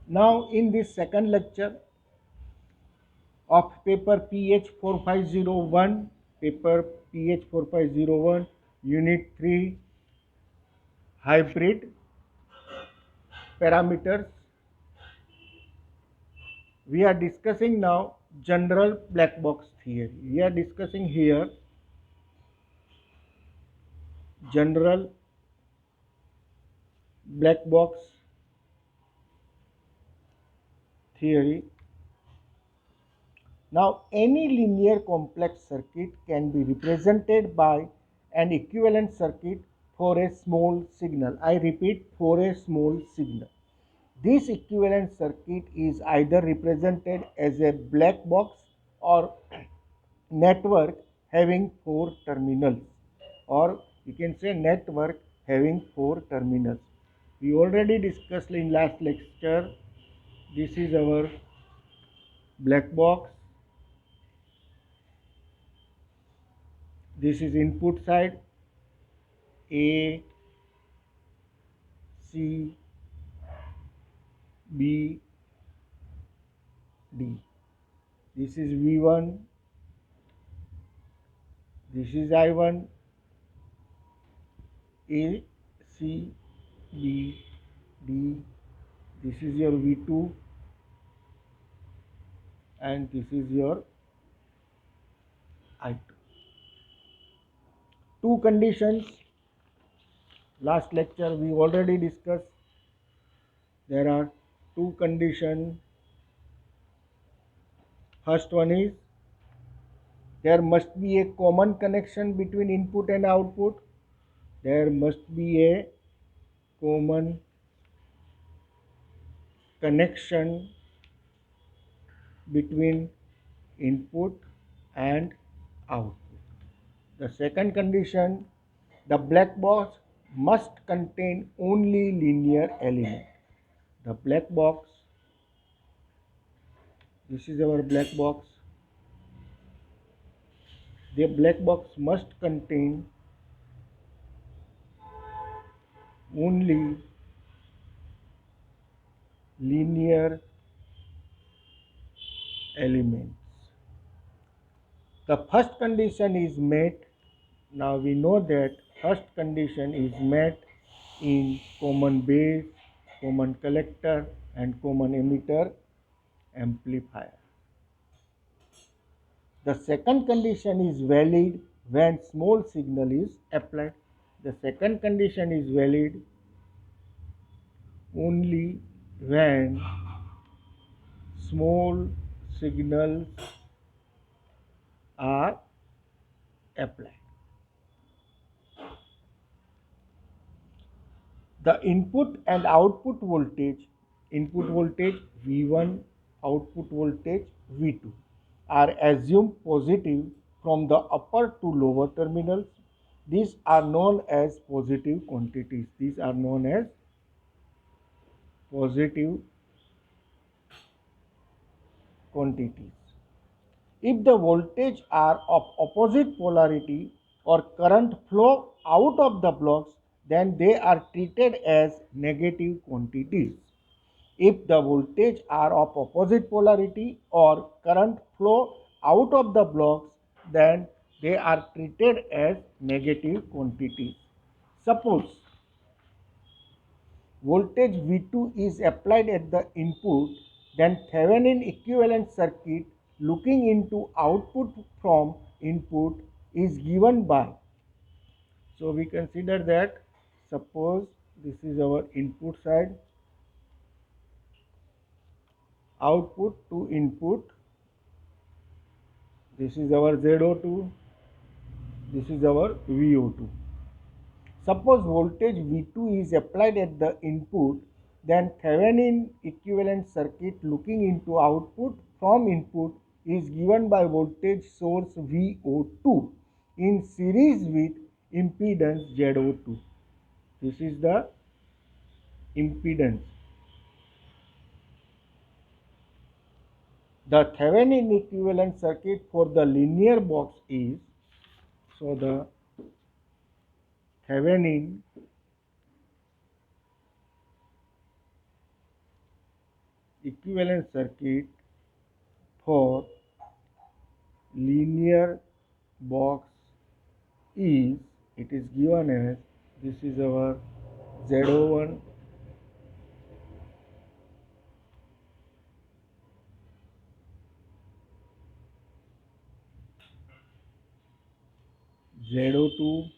Now in this second lecture of paper PH 4501, paper PH 4501, unit 3, hybrid parameters, we are discussing now general black box theory. We are discussing here general black box theory. Now, any linear complex circuit can be represented by an equivalent circuit for a small signal. I repeat, for a small signal. This equivalent circuit is either represented as a black box or network having 4 terminals, or you can say network having 4 terminals. We already discussed in last lecture. This is our black box. This is input side A, C, B, D. This is V1, this is I1, A, C, B, D. This is your V2 and this is your I2. Two conditions. Last lecture we already discussed. There are two conditions. First one is there must be a common connection between input and output. There must be a common connection between input and output. The second condition, the black box must contain only linear element. The black box, this is our black box. The black box must contain only linear elements. The first condition is met. Now we know that first condition is met in common base, common collector and common emitter amplifier. The second condition is valid when small signal is applied. The second condition is valid only when small signals are applied. The input and output voltage V1, output voltage V2 are assumed positive from the upper to lower terminals. These are known as positive quantities. These are known as positive quantities. If the voltage are of opposite polarity or current flow out of the blocks, then they are treated as negative quantities. If the voltage are of opposite polarity or current flow out of the blocks, then they are treated as negative quantities. Suppose voltage V2 is applied at the input, then Thevenin equivalent circuit looking into output from input is given by. So we consider that, suppose this is our input side, output to input, this is our ZO2, this is our VO2. Suppose voltage V2 is applied at the input, then Thevenin equivalent circuit looking into output from input is given by voltage source VO2 in series with impedance ZO2. This is the impedance. The Thevenin equivalent circuit for the linear box is, so the Thevenin equivalent circuit for linear box is, it is given as, this is our Z01, Z02,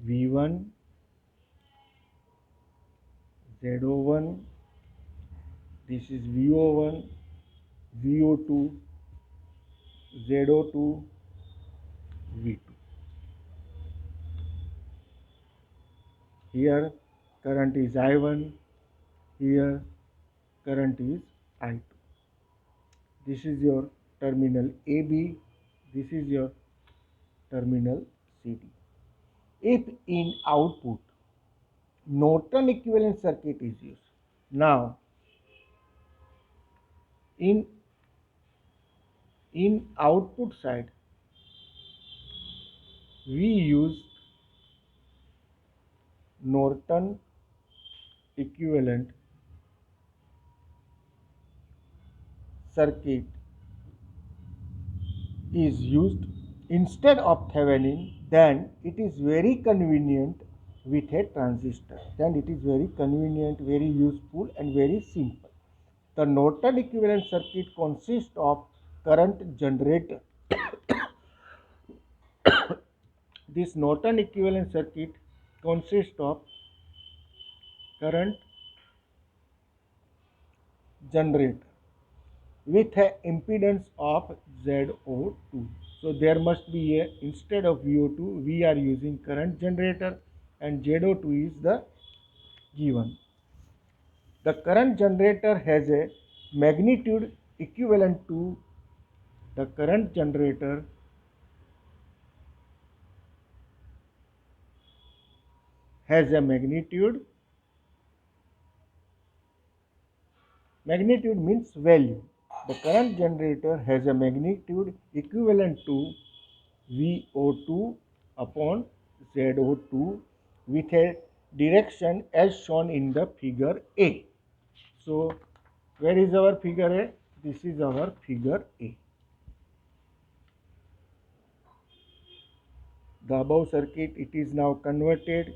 V1, Z01, this is VO1, VO2, Z02, V2. Here current is I1, here current is I2. This is your terminal AB, this is your terminal CD. If in output Norton equivalent circuit is used, now in output side we use Norton equivalent circuit is used instead of Thevenin, then it is very convenient with a transistor. Then it is very convenient, very useful and very simple. The Norton equivalent circuit consists of current generator. This Norton equivalent circuit consists of current generator with an impedance of ZO2. So there must be a, instead of VO2 we are using current generator and ZO2 is the given. The current generator has a magnitude equivalent to, the current generator has a magnitude means value. The current generator has a magnitude equivalent to VO2 upon ZO2 with a direction as shown in the figure A. So where is our figure A? This is our figure A. The above circuit, it is now converted.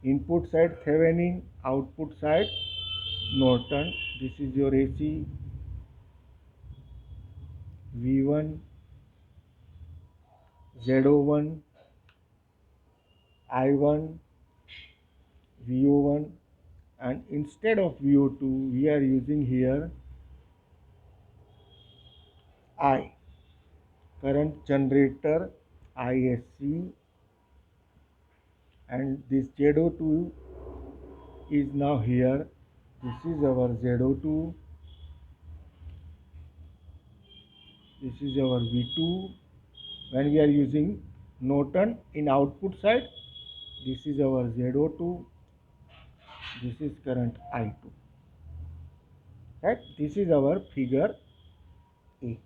Input side Thevenin, output side Norton. This is your AC, V1, Z01, I1, VO1, and instead of VO2 we are using here I, current generator ISC, and this Z02 is now here. This is our Z02, this is our V2. When we are using Norton in output side, this is our Z02, this is current I2. Right? This is our figure A.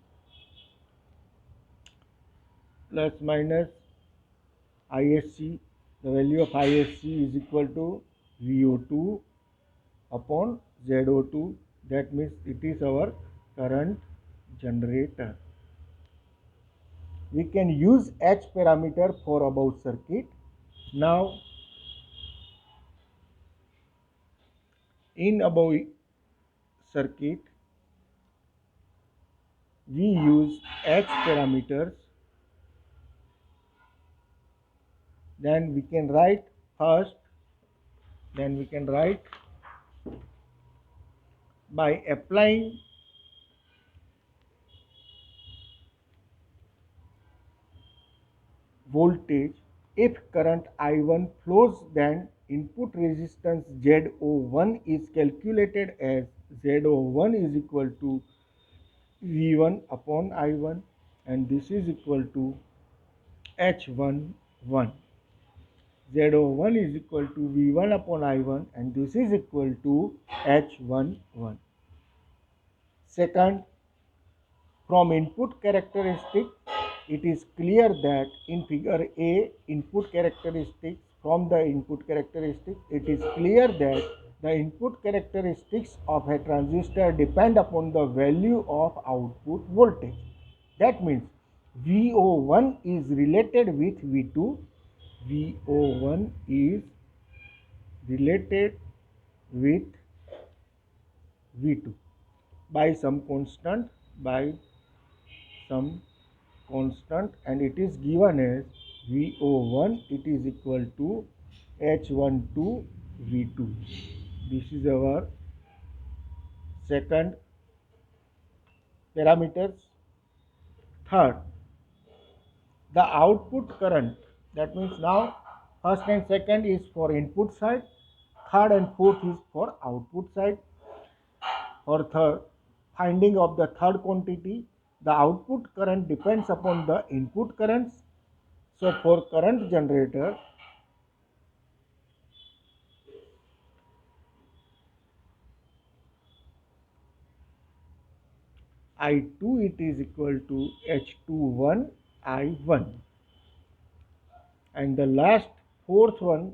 Plus minus ISC, the value of ISC is equal to VO2 upon Z02. That means it is our current generator. We can use H parameter for above circuit. Now in above circuit we use H parameters. Then we can write first, then we can write by applying voltage. If current I1 flows, then input resistance Z01 is calculated as Z01 is equal to V1 upon I1, and this is equal to H11. Z01 is equal to V1 upon I1, and this is equal to H11. Second, from input characteristic it is clear that in figure A input characteristics, from the input characteristics, it is clear that the input characteristics of a transistor depend upon the value of output voltage. That means VO1 is related with V2. VO1 is related with V2 by some constant, some constant, and it is given as VO1, it is equal to H12 V2. This is our second parameters. Third, the output current. That means now first and second is for input side, third and fourth is for output side. For third, finding of the third quantity, the output current depends upon the input currents. So for current generator, I2 it is equal to H21 I1. And the last fourth one,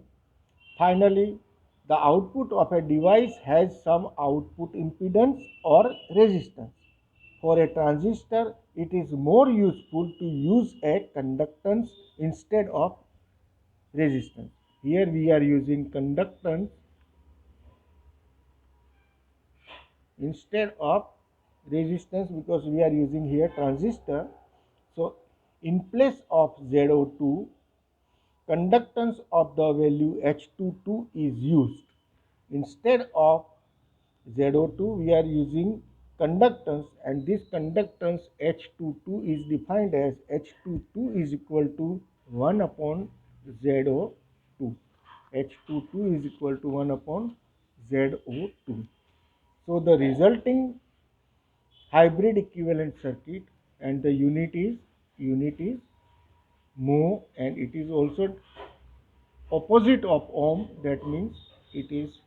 finally, the output of a device has some output impedance or resistance. For a transistor, it is more useful to use a conductance instead of resistance. Here we are using conductance instead of resistance because we are using here transistor. So in place of ZO2, conductance of the value H22 is used. Instead of ZO2, we are using conductance, and this conductance H22 is defined as H22 is equal to 1 upon ZO2. H22 is equal to 1 upon ZO2. So the resulting hybrid equivalent circuit, and the unit is mho, and it is also opposite of ohm. That means it is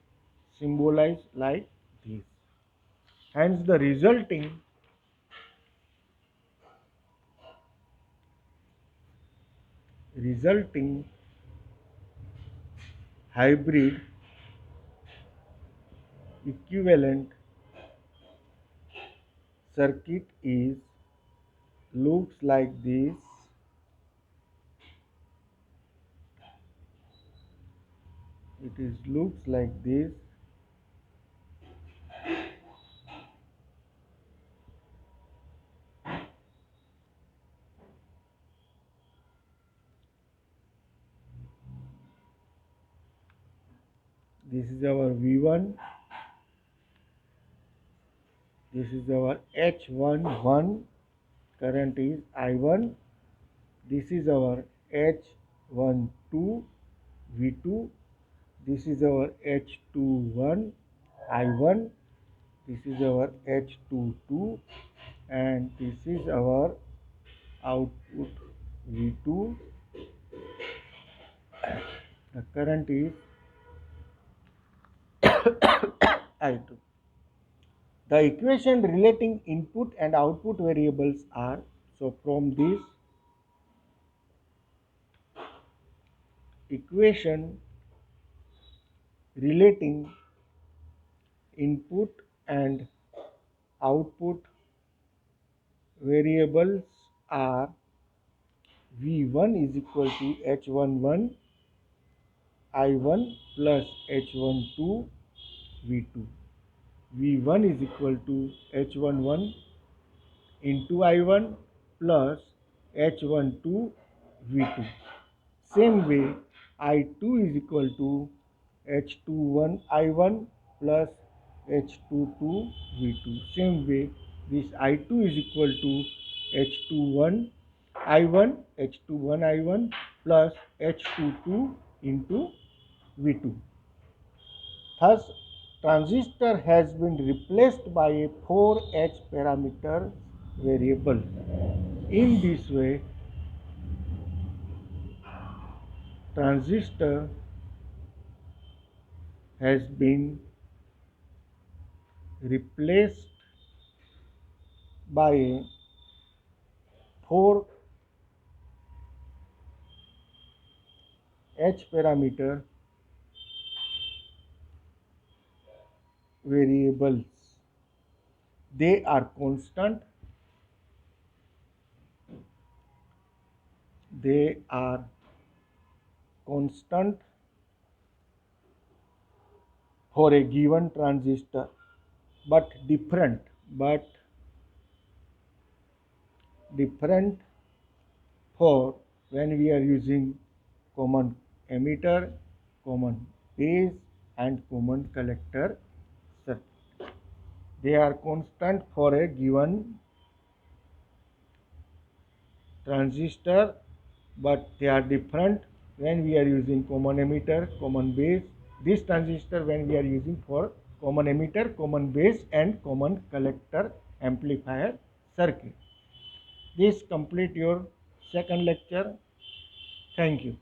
symbolized like this. Hence the resulting hybrid equivalent circuit is looks like this. It is looks like this. This is our V1. This is our H11. Current is I1. This is our H12 V2. This is our H21 I1. This is our H22, and this is our output V2. The current is I2. The equation relating input and output variables are, so from this equation relating input and output variables are V1 is equal to H11 I1 plus H12 V2. V1 is equal to H11 into I1 plus H12 V2. Same way, I2 is equal to H21 I1 plus H22 V2. Same way, this I2 is equal to H21 I1, H21 I1 plus H22 into V2. Thus, transistor has been replaced by a 4H parameter variable. In this way, transistor has been replaced by a 4 H parameter variables. They are constant. They are constant for a given transistor, but different for when we are using common emitter, common base and common collector circuit. They are constant for a given transistor, but they are different when we are using common emitter, common base. This transistor when we are using for common emitter, common base and common collector amplifier circuit. This complete your second lecture. Thank you.